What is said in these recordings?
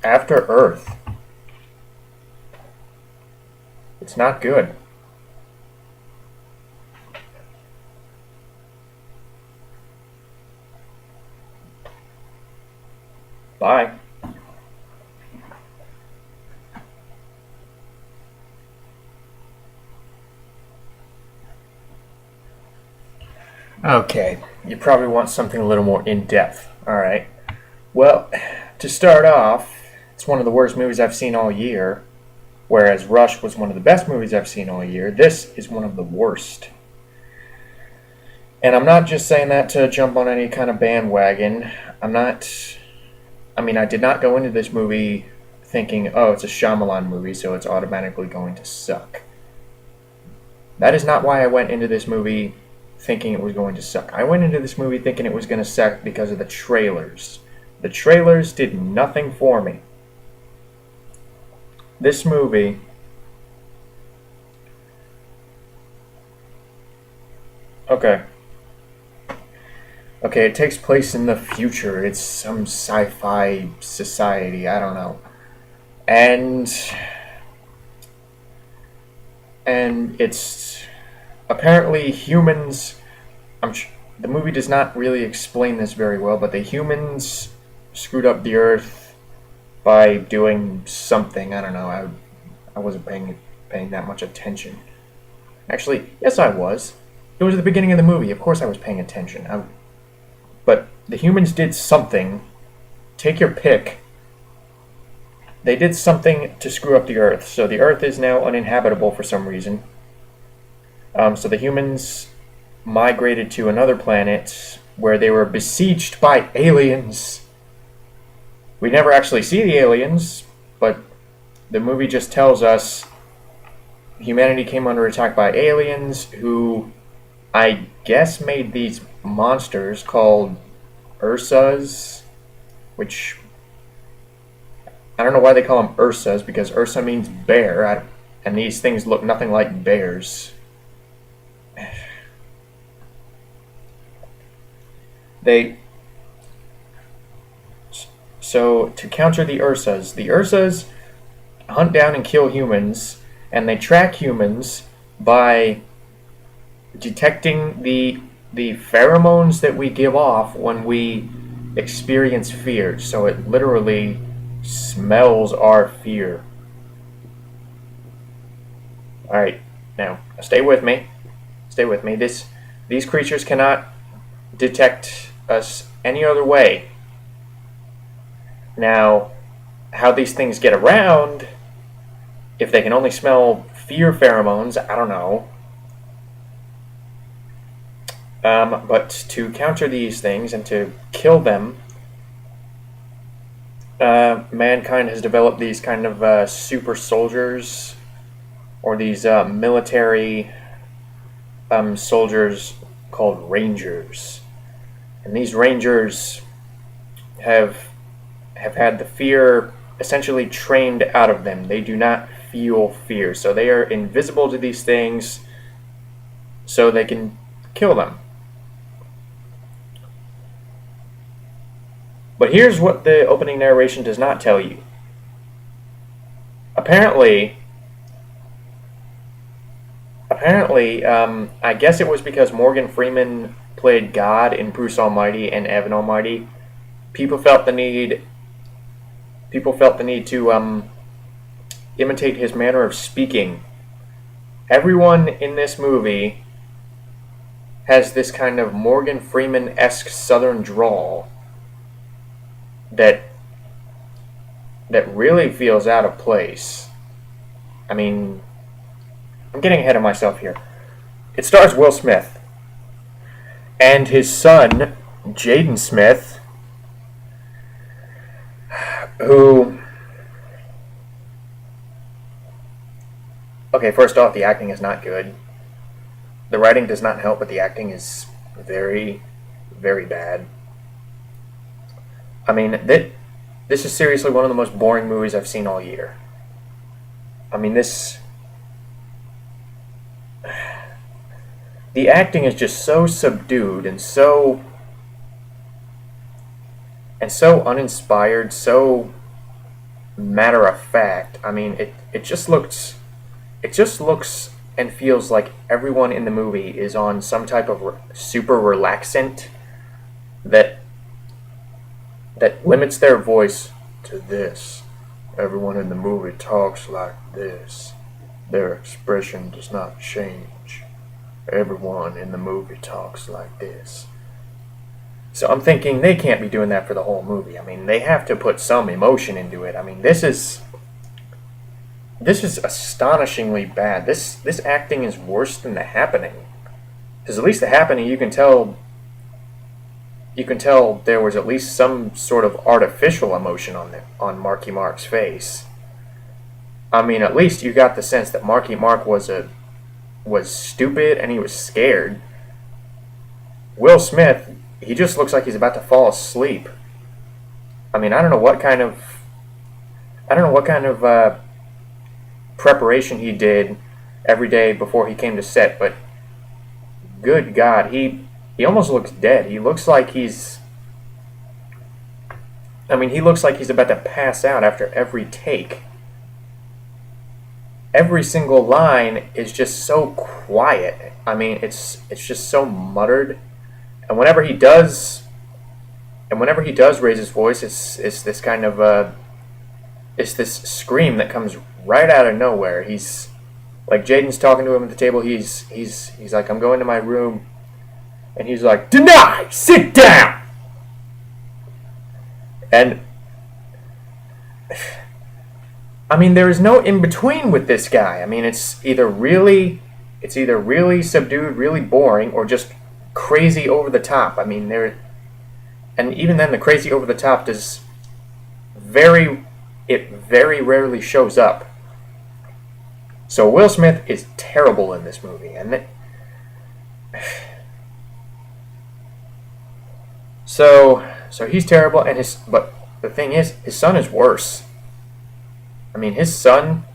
After Earth. It's not good. Bye. Okay, you probably want something a little more in-depth. Alright. Well, to start off, it's one of the worst movies I've seen all year. Whereas Rush was one of the best movies I've seen all year, this is one of the worst. And I'm not just saying that to jump on any kind of bandwagon. I did not go into this movie thinking, oh, it's a Shyamalan movie, so it's automatically going to suck. That is not why I went into this movie thinking it was going to suck. I went into this movie thinking it was going to suck because of the trailers. The trailers did nothing for me. This movie okay, it takes place in the future. It's some sci-fi society, I don't know. And it's apparently humans. The movie does not really explain this very well, but the humans screwed up the Earth by doing something. I don't know. I wasn't paying that much attention. Actually, yes, I was. It was at the beginning of the movie. Of course, I was paying attention. But the humans did something. Take your pick. They did something to screw up the Earth. So the Earth is now uninhabitable for some reason. So the humans migrated to another planet where they were besieged by aliens. We never actually see the aliens, but the movie just tells us humanity came under attack by aliens who, I guess, made these monsters called Ursas, which I don't know why they call them Ursas, because Ursa means bear, and these things look nothing like bears. So to counter the Ursas hunt down and kill humans, and they track humans by detecting the pheromones that we give off when we experience fear. So it literally smells our fear. Alright, now stay with me. These creatures cannot detect us any other way. Now, how these things get around, if they can only smell fear pheromones, I don't know. But to counter these things and to kill them, mankind has developed these kind of super soldiers, or these military soldiers called Rangers. And these Rangers have had the fear essentially trained out of them. They do not feel fear, so they are invisible to these things, so they can kill them. But here's what the opening narration does not tell you. Apparently, I guess it was because Morgan Freeman played God in Bruce Almighty and Evan Almighty. People felt the need to imitate his manner of speaking. Everyone in this movie has this kind of Morgan Freeman-esque southern drawl that really feels out of place. I mean, I'm getting ahead of myself here. It stars Will Smith and his son, Jaden Smith, who... Okay, first off, the acting is not good. The writing does not help, but the acting is very, very bad. I mean, this is seriously one of the most boring movies I've seen all year. I mean, the acting is just so subdued and so uninspired, so matter of fact. I mean, it just looks and feels like everyone in the movie is on some type of super relaxant that limits their voice to this. Everyone in the movie talks like this. Their expression does not change. Everyone in the movie talks like this. So I'm thinking they can't be doing that for the whole movie. I mean, they have to put some emotion into it. I mean, this is astonishingly bad. This acting is worse than The Happening. Because at least The Happening, you can tell there was at least some sort of artificial emotion on Marky Mark's face. I mean, at least you got the sense that Marky Mark was stupid and he was scared. Will Smith, he just looks like he's about to fall asleep. I mean, I don't know what kind of preparation he did every day before he came to set, but good God, he almost looks dead. He looks like he's about to pass out after every take. Every single line is just so quiet. I mean, it's just so muttered. And whenever he does raise his voice, it's this kind of it's this scream that comes right out of nowhere. He's like, Jaden's talking to him at the table. He's like, I'm going to my room, and he's like, deny, sit down. And I mean, there is no in between with this guy. I mean, it's either really subdued, really boring, or just crazy over the top. I mean, and even then, the crazy over the top very rarely shows up. So Will Smith is terrible in this movie, and so he's terrible, but the thing is, his son is worse. I mean, his son,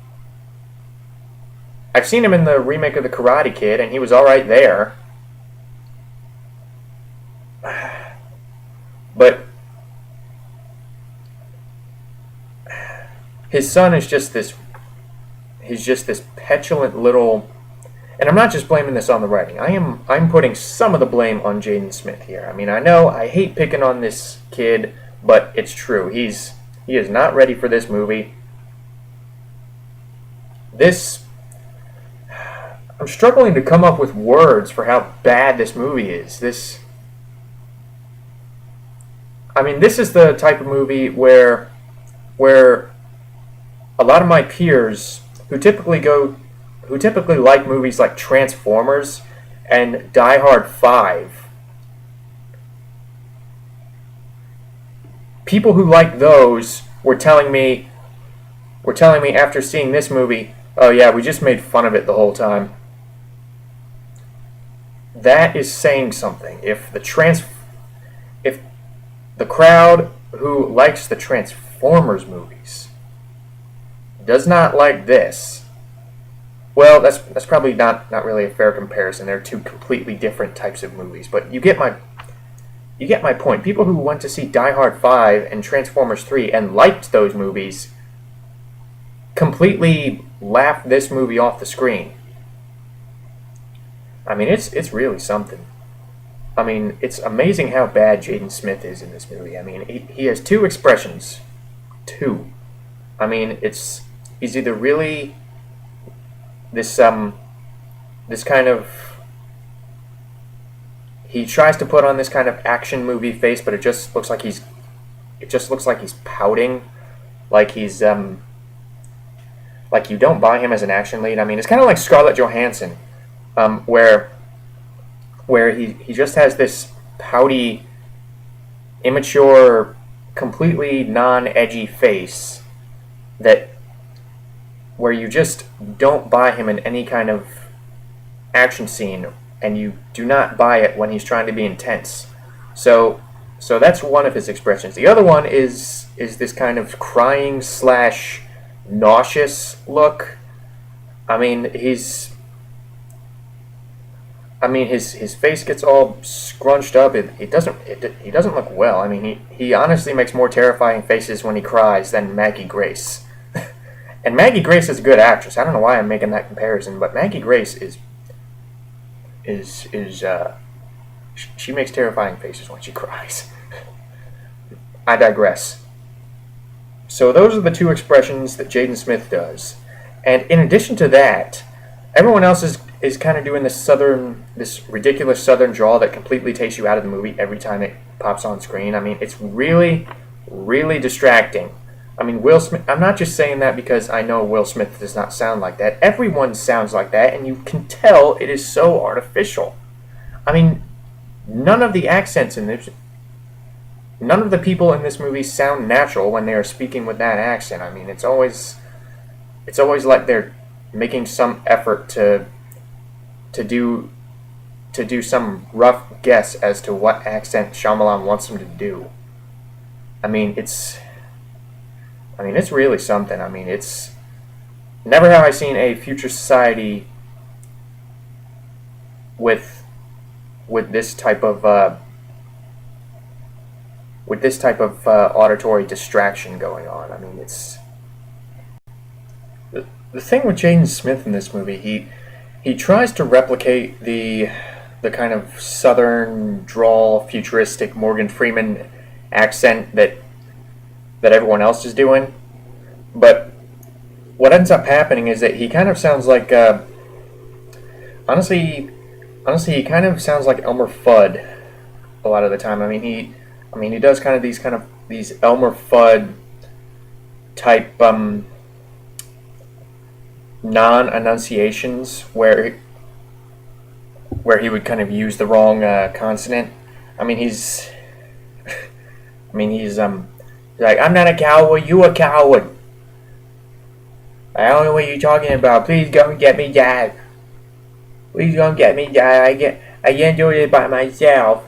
I've seen him in the remake of The Karate Kid, and he was alright there. But his son is just this petulant little, and I'm not just blaming this on the writing. I'm putting some of the blame on Jaden Smith here. I mean, I know I hate picking on this kid, but it's true. He is not ready for this movie. I'm struggling to come up with words for how bad this movie is. This is the type of movie where a lot of my peers who typically like movies like Transformers and Die Hard 5, people who like those were telling me after seeing this movie, oh yeah, we just made fun of it the whole time. That is saying something. If the crowd who likes the Transformers movies does not like this, well, that's probably not really a fair comparison. They're two completely different types of movies, but you get my point. People who went to see Die Hard 5 and Transformers 3 and liked those movies completely laughed this movie off the screen. I mean, it's really something. I mean, it's amazing how bad Jaden Smith is in this movie. I mean, he has two expressions. Two. I mean, he's either really this kind of, he tries to put on this kind of action movie face, but it just looks like he's pouting, like he's like you don't buy him as an action lead. I mean, it's kind of like Scarlett Johansson, where he just has this pouty, immature, completely non-edgy face where you just don't buy him in any kind of action scene, and you do not buy it when he's trying to be intense. So that's one of his expressions. The other one is this kind of crying / nauseous look. I mean, I mean, his face gets all scrunched up. He doesn't look well. I mean, he honestly makes more terrifying faces when he cries than Maggie Grace. And Maggie Grace is a good actress. I don't know why I'm making that comparison, but Maggie Grace is she makes terrifying faces when she cries. I digress. So those are the two expressions that Jaden Smith does. And in addition to that, everyone else is kind of doing this ridiculous southern drawl that completely takes you out of the movie every time it pops on screen. I mean, it's really, really distracting. I mean, Will Smith, I'm not just saying that because I know Will Smith does not sound like that. Everyone sounds like that, and you can tell it is so artificial. I mean, none of the accents in this, none of the people in this movie sound natural when they are speaking with that accent. I mean, it's always like they're making some effort to do some rough guess as to what accent Shyamalan wants them to do. I mean, it's really something. I mean, it's never have I seen a future society with this type of auditory distraction going on. I mean, it's the thing with Jaden Smith in this movie. He tries to replicate the kind of southern drawl, futuristic Morgan Freeman accent that everyone else is doing, but what ends up happening is that he kind of sounds like honestly he kind of sounds like Elmer Fudd a lot of the time. I mean he does kind of these Elmer Fudd type non-enunciations where he would kind of use the wrong consonant. I mean he's like, I'm not a coward, you a coward. I don't know what you're talking about. Please come and get me, Dad. Please come get me, Dad. I can't do it by myself.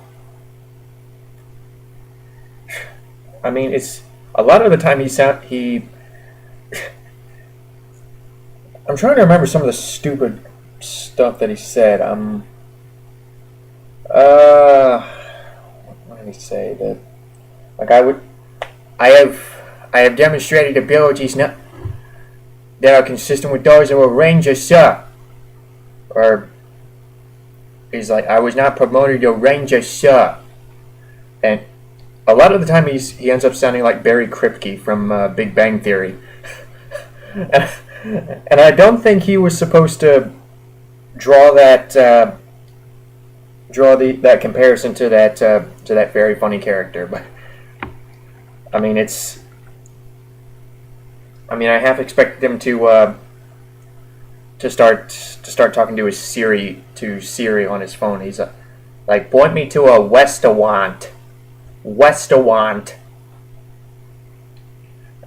I mean, it's a lot of the time I'm trying to remember some of the stupid stuff that he said. What did he say? That like I have demonstrated abilities that are consistent with those of a ranger, sir. Or he's like, I was not promoted to ranger, sir. And a lot of the time he ends up sounding like Barry Kripke from Big Bang Theory. And I don't think he was supposed to draw that comparison to that very funny character, but I mean I half expected him to start talking to his Siri on his phone. He's like, point me to a Westawant.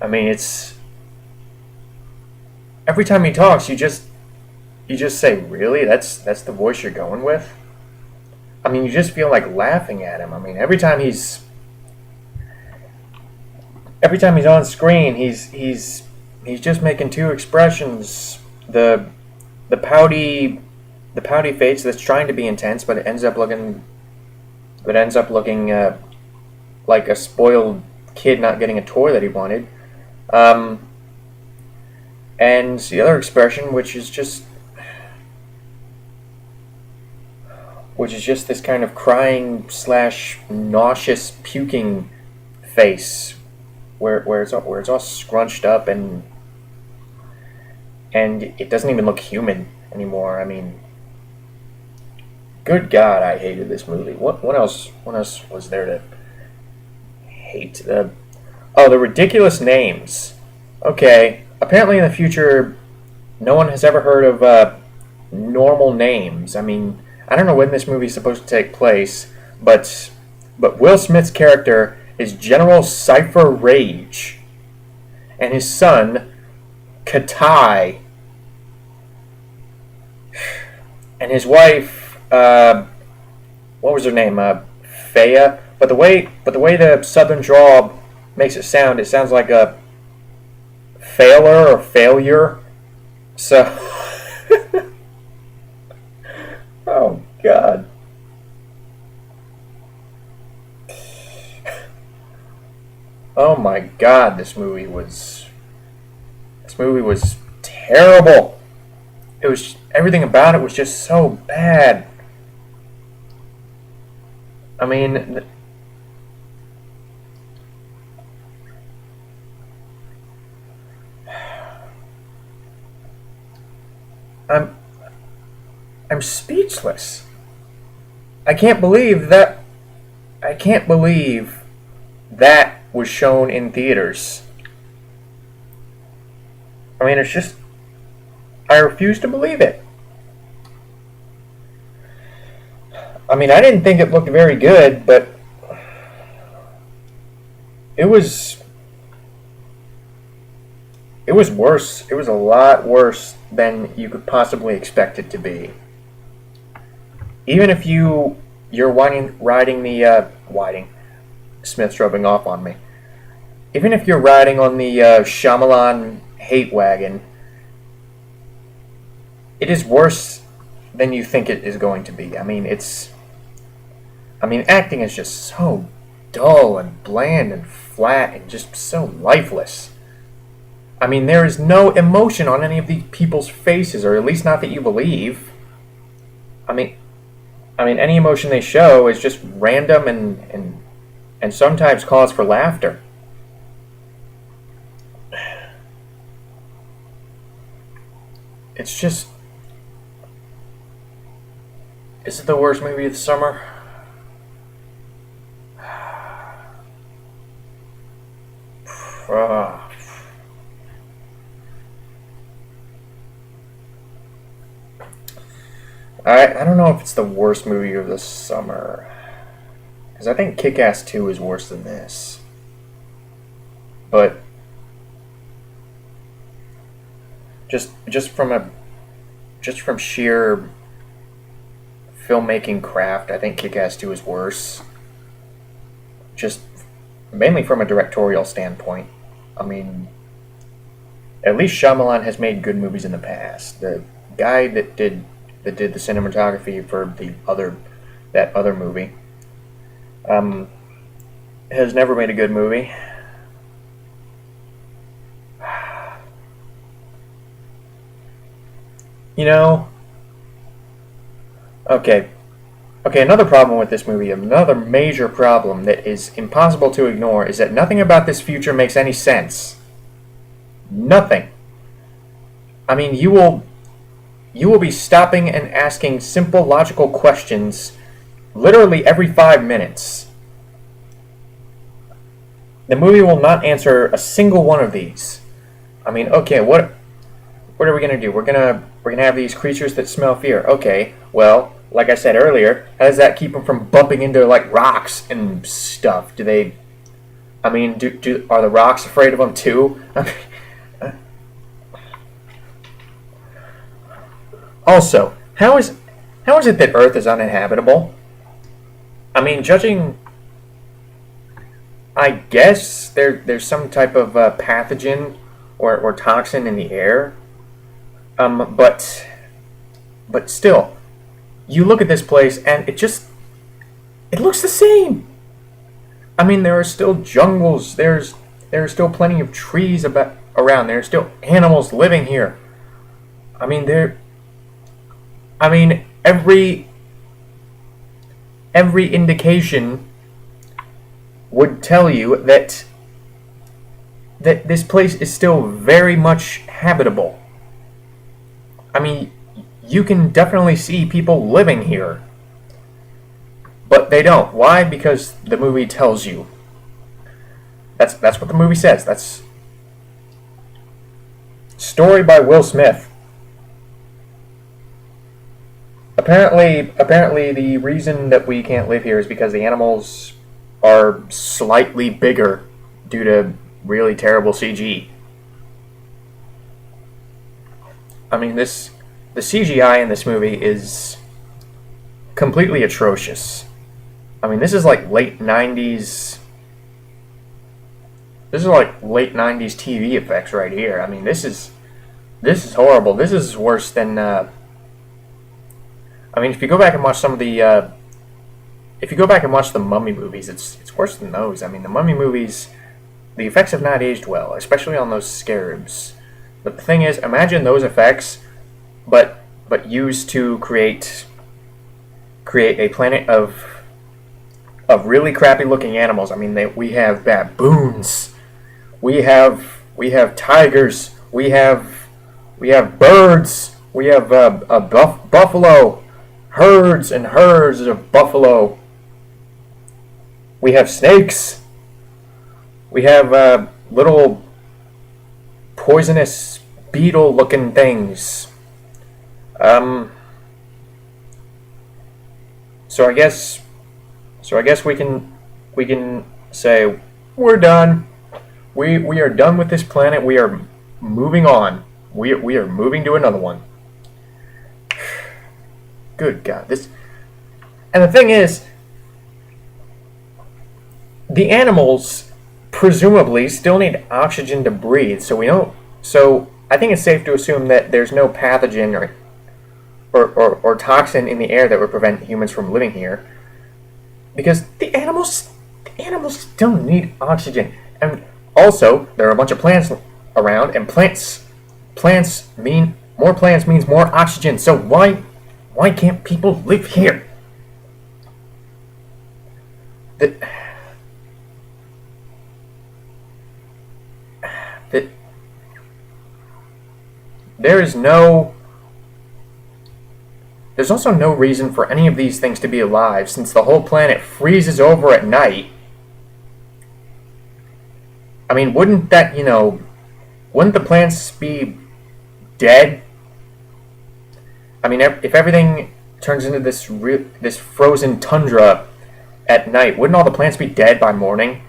I mean, it's every time he talks, you just say, really? That's the voice you're going with? I mean, you just feel like laughing at him. I mean, every time he's on screen, he's just making two expressions: the pouty face that's trying to be intense, but it ends up looking like a spoiled kid not getting a toy that he wanted. And the other expression, which is just this kind of crying / nauseous puking face, where it's all scrunched up and it doesn't even look human anymore. I mean, good God, I hated this movie. What else was there to hate? The ridiculous names. Okay, apparently in the future, no one has ever heard of normal names. I mean, I don't know when this movie is supposed to take place, but Will Smith's character is General Cypher Rage, and his son, Katai, and his wife, what was her name? Faya. But the way the southern drawl makes it sounds like a failure or failure. So, oh God. Oh my God, this movie was terrible. It was everything about it was just so bad. I mean, I'm I'm speechless. I can't believe that I can't believe that was shown in theaters. I mean, it's just I refuse to believe it. I mean, I didn't think it looked very good, but it was it was worse. It was a lot worse than you could possibly expect it to be. Even if you're riding the whiting Smith's rubbing off on me. Even if you're riding on the Shyamalan hate wagon, it is worse than you think it is going to be. Acting is just so dull and bland and flat and just so lifeless. I mean, there is no emotion on any of these people's faces, or at least not that you believe. I mean, any emotion they show is just random and sometimes cause for laughter. It's just... Is it the worst movie of the summer? Uh, I don't know if it's the worst movie of the summer. Because I think Kick-Ass 2 is worse than this. But just from sheer filmmaking craft, I think Kick-Ass 2 is worse. Just mainly from a directorial standpoint. I mean, at least Shyamalan has made good movies in the past. The guy that did the cinematography for that other movie has never made a good movie. You know, okay, another problem with this movie, another major problem that is impossible to ignore, is that nothing about this future makes any sense. Nothing. I mean, you will be stopping and asking simple logical questions literally every 5 minutes. The movie will not answer a single one of these. I mean, okay, what are we gonna do? We're gonna have these creatures that smell fear. Okay, well, like I said earlier, how does that keep them from bumping into like rocks and stuff? Do they? I mean, are the rocks afraid of them too? I mean, also, how is it that Earth is uninhabitable? I mean, judging, I guess there's some type of pathogen or toxin in the air. But still, you look at this place and it looks the same. I mean, there are still jungles. There are still plenty of trees around. There are still animals living here. I mean, every indication would tell you that this place is still very much habitable. I mean, you can definitely see people living here. But they don't. Why? Because the movie tells you. That's what the movie says. That's story by Will Smith. Apparently the reason that we can't live here is because the animals are slightly bigger due to really terrible CG. I mean, the CGI in this movie is completely atrocious. I mean, this is like late 90s. This is like late 90s TV effects right here. I mean, this is horrible. This is worse than I mean, if you go back and watch some of the if you go back and watch the Mummy movies, it's worse than those. I mean, the Mummy movies, the effects have not aged well, especially on those scarabs. But the thing is, imagine those effects, but used to create a planet of really crappy looking animals. I mean, we have baboons, we have tigers, we have birds, we have buffalo, herds and herds of buffalo. We have snakes. We have little poisonous beetle-looking things. So I guess we can say we're done. We are done with this planet. We are moving on. We are moving to another one. Good God, this. And the thing is, the animals presumably still need oxygen to breathe. So I think it's safe to assume that there's no pathogen or toxin in the air that would prevent humans from living here, because the animals still need oxygen. And also, there are a bunch of plants around, and plants mean more plants means more oxygen. So why can't people live here? There's also no reason for any of these things to be alive, since the whole planet freezes over at night. I mean, wouldn't the plants be dead? I mean, if everything turns into this frozen tundra at night, wouldn't all the plants be dead by morning?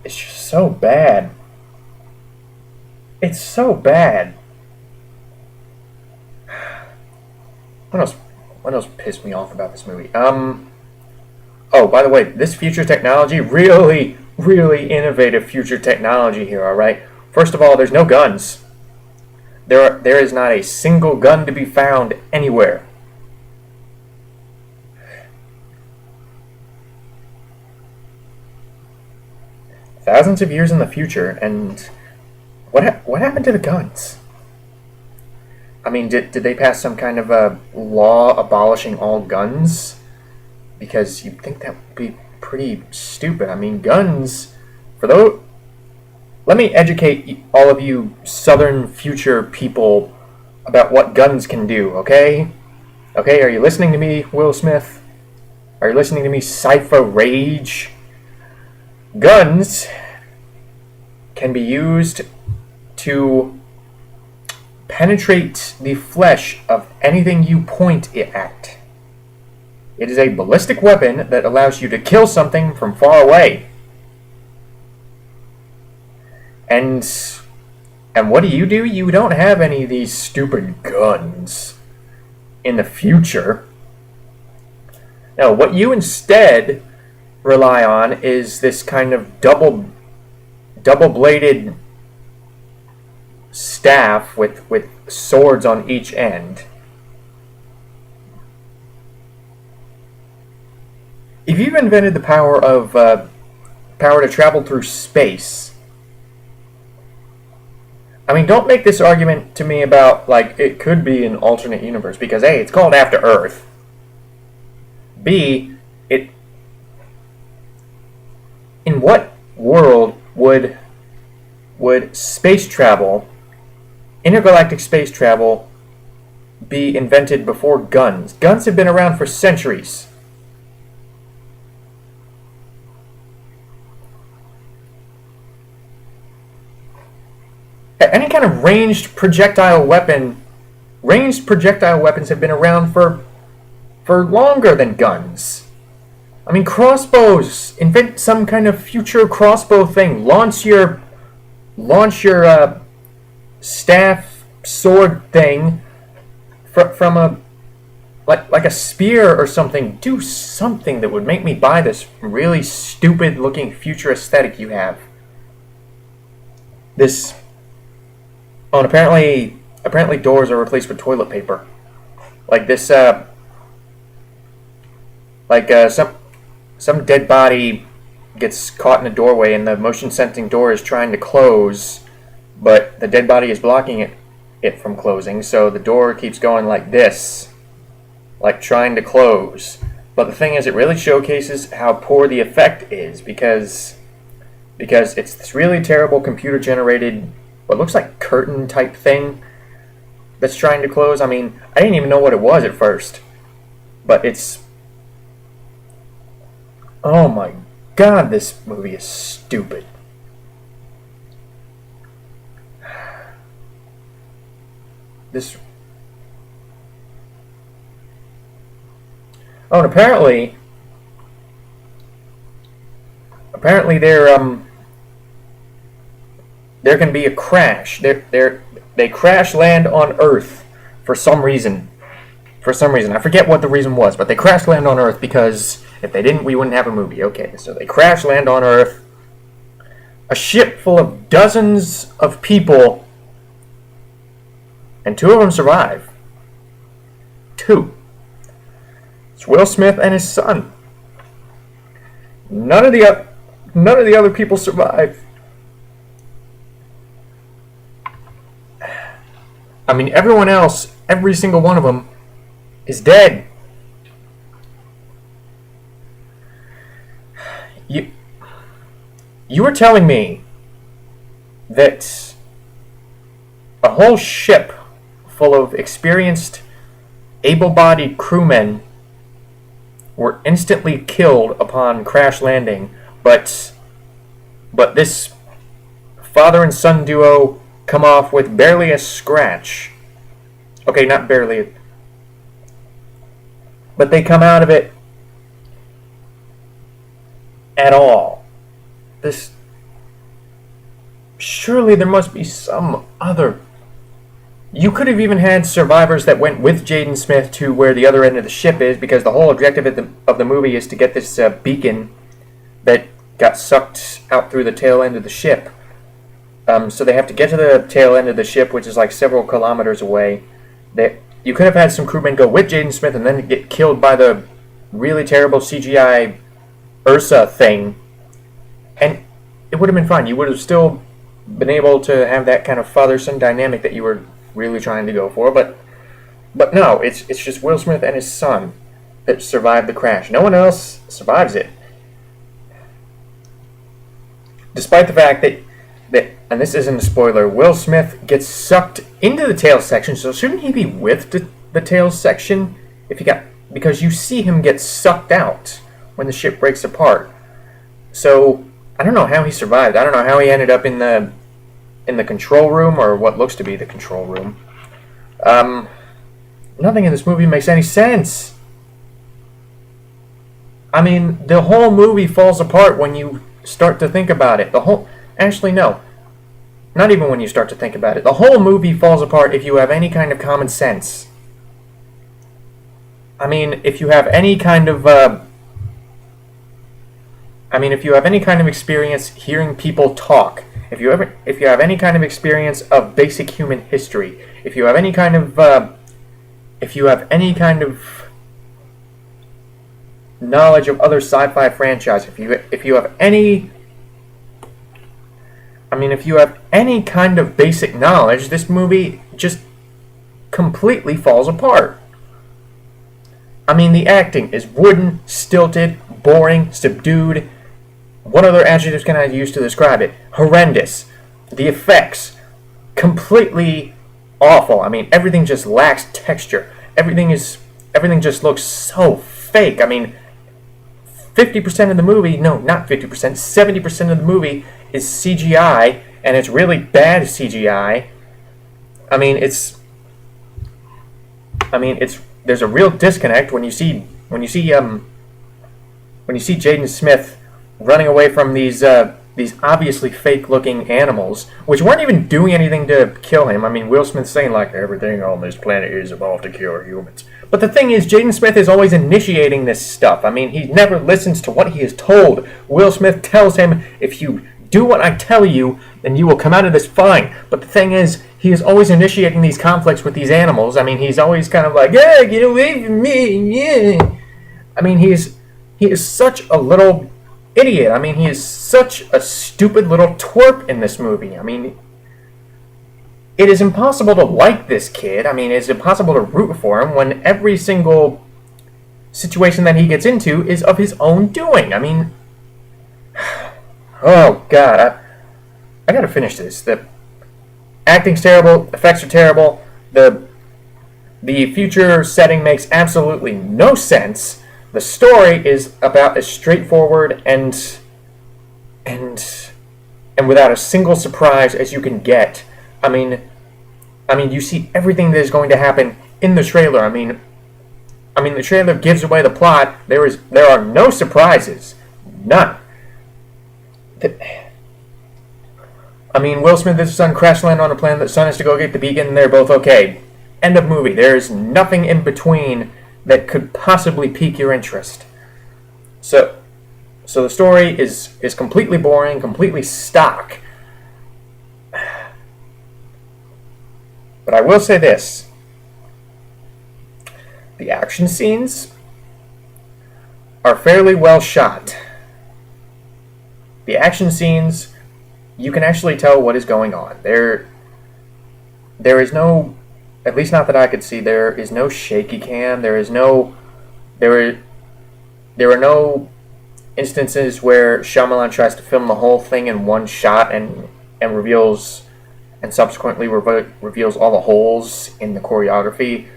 It's just so bad. It's so bad. What else pissed me off about this movie? Oh, by the way, this future technology, really, really innovative future technology here, alright? First of all, there's no guns. There is not a single gun to be found anywhere. Thousands of years in the future, and what happened to the guns? I mean, did they pass some kind of a law abolishing all guns? Because you'd think that would be pretty stupid. I mean, guns, let me educate all of you southern future people about what guns can do, okay? Okay, are you listening to me, Will Smith? Are you listening to me, Cypher Rage? Guns can be used to penetrate the flesh of anything you point it at. It is a ballistic weapon that allows you to kill something from far away. And what do? You don't have any of these stupid guns in the future. No, what you instead rely on is this kind of double-bladed staff with swords on each end. If you've invented the power to travel through space, I mean, don't make this argument to me about, like, it could be an alternate universe, because A, it's called After Earth. B, in what world would space travel, intergalactic space travel, be invented before guns? Guns have been around for centuries. Any kind of ranged projectile weapons have been around for longer than guns. I mean, crossbows. Invent some kind of future crossbow thing. Launch your staff sword thing from a like a spear or something. Do something that would make me buy this really stupid looking future aesthetic you have. And apparently apparently doors are replaced with toilet paper. Like this, some dead body gets caught in a doorway, and the motion sensing door is trying to close, but the dead body is blocking it from closing. So the door keeps going like this, like trying to close. But the thing is, it really showcases how poor the effect is because it's this really terrible computer generated, what looks like curtain type thing that's trying to close. I mean, I didn't even know what it was at first, but it's, oh my god, this movie is stupid. This, oh, and apparently there can be a crash. They crash land on Earth for some reason. I forget what the reason was, but they crash land on Earth because if they didn't, we wouldn't have a movie. Okay, so they crash land on Earth. A ship full of dozens of people, and 2 of them survive. 2. It's Will Smith and his son. None of the other people survive. I mean, everyone else, every single one of them, is dead. You were telling me that a whole ship full of experienced, able-bodied crewmen were instantly killed upon crash landing, but this father and son duo come off with barely a scratch. Okay, not barely, but they come out of it at all. This, surely there must be some other. You could have even had survivors that went with Jaden Smith to where the other end of the ship is, because the whole objective of the movie is to get this beacon that got sucked out through the tail end of the ship. So they have to get to the tail end of the ship, which is like several kilometers away. You could have had some crewmen go with Jaden Smith and then get killed by the really terrible CGI Ursa thing, and it would have been fine. You would have still been able to have that kind of father-son dynamic that you were really trying to go for, but no, it's just Will Smith and his son that survived the crash. No one else survives it. Despite the fact that, and this isn't a spoiler, Will Smith gets sucked into the tail section, so shouldn't he be with the tail section because you see him get sucked out when the ship breaks apart. So I don't know how he survived. I don't know how he ended up in the control room, or what looks to be the control room. Nothing in this movie makes any sense. I mean, the whole movie falls apart when you start to think about it. Actually, no. Not even when you start to think about it. The whole movie falls apart if you have any kind of common sense. I mean, if you have any kind of experience hearing people talk, if you have any kind of experience of basic human history, if you have any kind of knowledge of other sci-fi franchises, if you have any kind of basic knowledge, this movie just completely falls apart. I mean, the acting is wooden, stilted, boring, subdued. What other adjectives can I use to describe it? Horrendous. The effects, completely awful. I mean, everything just lacks texture. Everything just looks so fake. I mean, 50% of the movie, no, not 50%, 70% of the movie is CGI, and it's really bad CGI. There's a real disconnect when you see Jaden Smith running away from these obviously fake-looking animals, which weren't even doing anything to kill him. I mean, Will Smith's saying, like, everything on this planet is evolved to cure humans. But the thing is, Jaden Smith is always initiating this stuff. I mean, he never listens to what he is told. Will Smith tells him, if you do what I tell you, and you will come out of this fine. But the thing is, he is always initiating these conflicts with these animals. I mean, he's always kind of like, yeah, get away from me, yeah. I mean, he is such a little idiot. I mean, he is such a stupid little twerp in this movie. I mean, it is impossible to like this kid. I mean, it's impossible to root for him when every single situation that he gets into is of his own doing. I mean, oh God, I gotta finish this. The acting's terrible, effects are terrible, the future setting makes absolutely no sense. The story is about as straightforward and without a single surprise as you can get. I mean, you see everything that is going to happen in the trailer. I mean, the trailer gives away the plot. There are no surprises, none. I mean, Will Smith and his son crash land on a planet. The son has to go get the beacon, and they're both okay. End of movie. There is nothing in between that could possibly pique your interest. So the story is completely boring, completely stock. But I will say this. The action scenes are fairly well shot. The action scenes, you can actually tell what is going on. There is no, at least not that I could see, there is no shaky cam. There are no instances where Shyamalan tries to film the whole thing in one shot and reveals and subsequently reveals all the holes in the choreography,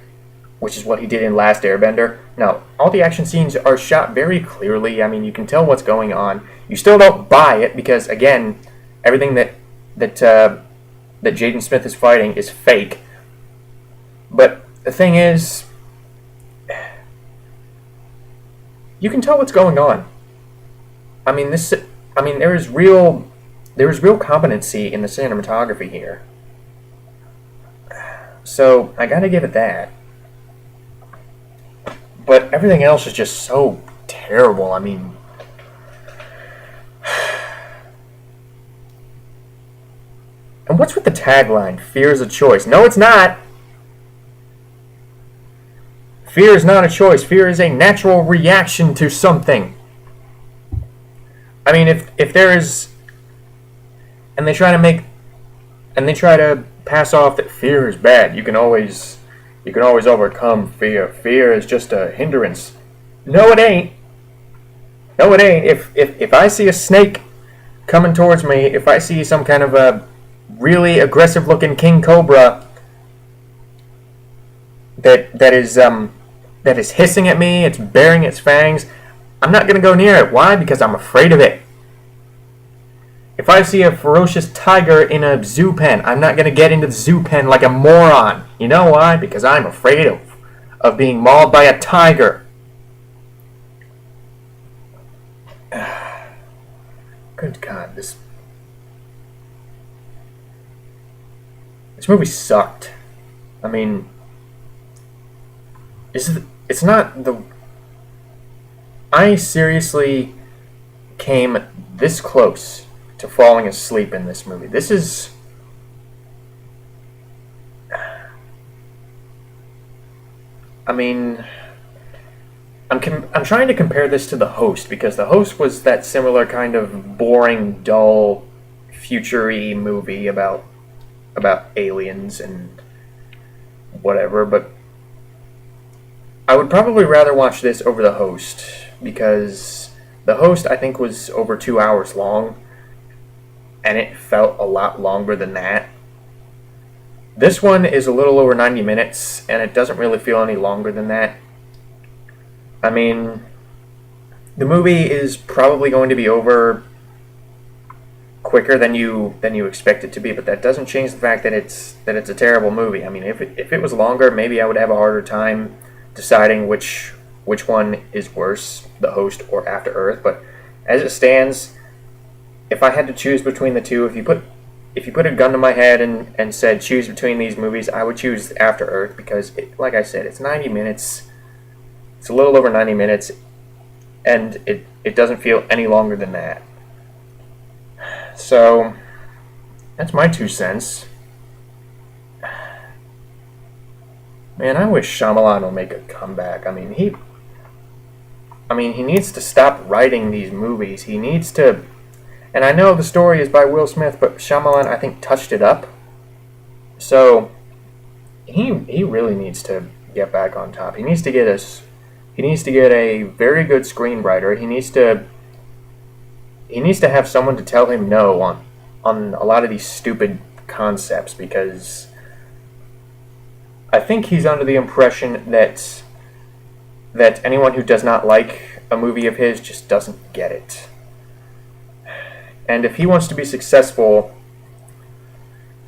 which is what he did in Last Airbender. No, all the action scenes are shot very clearly. I mean, you can tell what's going on. You still don't buy it because, again, everything that Jaden Smith is fighting is fake. But the thing is, you can tell what's going on. I mean, there is real competency in the cinematography here. So I gotta give it that. But everything else is just so terrible. I mean, and what's with the tagline? Fear is a choice. No, it's not. Fear is not a choice. Fear is a natural reaction to something. I mean, if there is, and they try to pass off that fear is bad. You can always overcome fear. Fear is just a hindrance. No, it ain't. No, it ain't. If I see a snake coming towards me, if I see some kind of a really aggressive looking king cobra that is hissing at me, it's baring its fangs, I'm not gonna go near it. Why? Because I'm afraid of it. If I see a ferocious tiger in a zoo pen, I'm not gonna get into the zoo pen like a moron. You know why? Because I'm afraid of being mauled by a tiger. Good God, this movie sucked. I mean, it's not the... I seriously came this close to falling asleep in this movie. This is... I mean, I'm trying to compare this to The Host, because The Host was that similar kind of boring, dull, future-y movie about aliens and whatever, but I would probably rather watch this over The Host, because The Host, I think, was over 2 hours long, and it felt a lot longer than that. This one is a little over 90 minutes, and it doesn't really feel any longer than that. I mean, the movie is probably going to be over quicker than you expect it to be, but that doesn't change the fact that it's a terrible movie. I mean, if it was longer, maybe I would have a harder time deciding which one is worse, The Host or After Earth. But as it stands, if I had to choose between the two, if you put a gun to my head and said choose between these movies, I would choose After Earth, because like I said, it's 90 minutes. It's a little over 90 minutes, and it doesn't feel any longer than that. So that's my 2 cents. Man, I wish Shyamalan will make a comeback. He needs to stop writing these movies. He needs to, and I know the story is by Will Smith, but Shyamalan, I think, touched it up. So he really needs to get back on top. He needs to get a very good screenwriter. He needs to have someone to tell him no on a lot of these stupid concepts, because I think he's under the impression that anyone who does not like a movie of his just doesn't get it. And if he wants to be successful,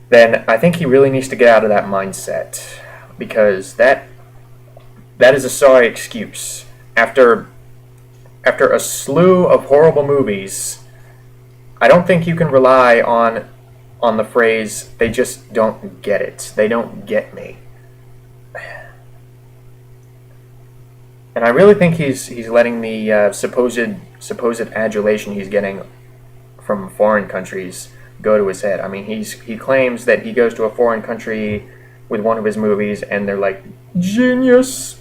then I think he really needs to get out of that mindset, because that is a sorry excuse. After a slew of horrible movies, I don't think you can rely on the phrase, "they just don't get it. They don't get me." And I really think he's letting the supposed adulation he's getting from foreign countries go to his head. He claims that he goes to a foreign country with one of his movies, and they're like, "Genius."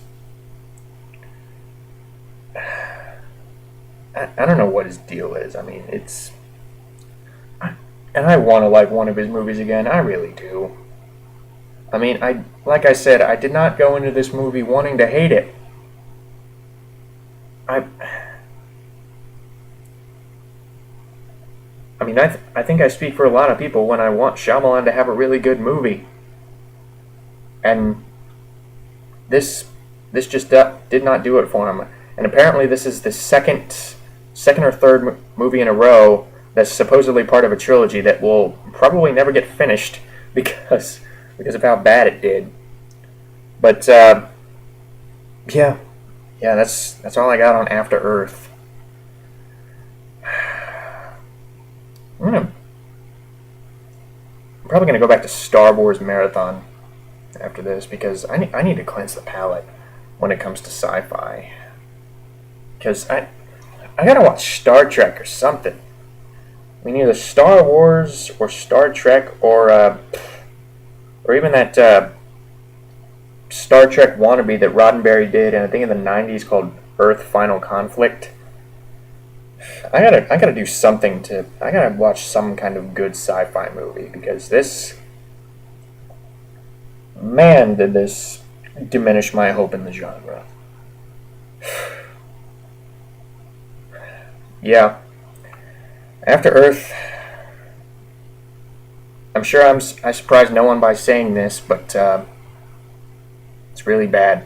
I don't know what his deal is. And I want to like one of his movies again. I really do. Like I said, I did not go into this movie wanting to hate it. I think I speak for a lot of people when I want Shyamalan to have a really good movie. And this just did not do it for him. And apparently this is the second or third movie in a row that's supposedly part of a trilogy that will probably never get finished because of how bad it did. But yeah, that's all I got on After Earth. I'm probably gonna go back to Star Wars Marathon after this, because I need to cleanse the palate when it comes to sci-fi. Because I gotta watch Star Trek or something. Either Star Wars or Star Trek or even that Star Trek wannabe that Roddenberry did, and I think in the '90s, called Earth Final Conflict. I gotta do something I gotta watch some kind of good sci-fi movie, because did this diminish my hope in the genre. Yeah. After Earth, I'm sure I surprised no one by saying this, but it's really bad.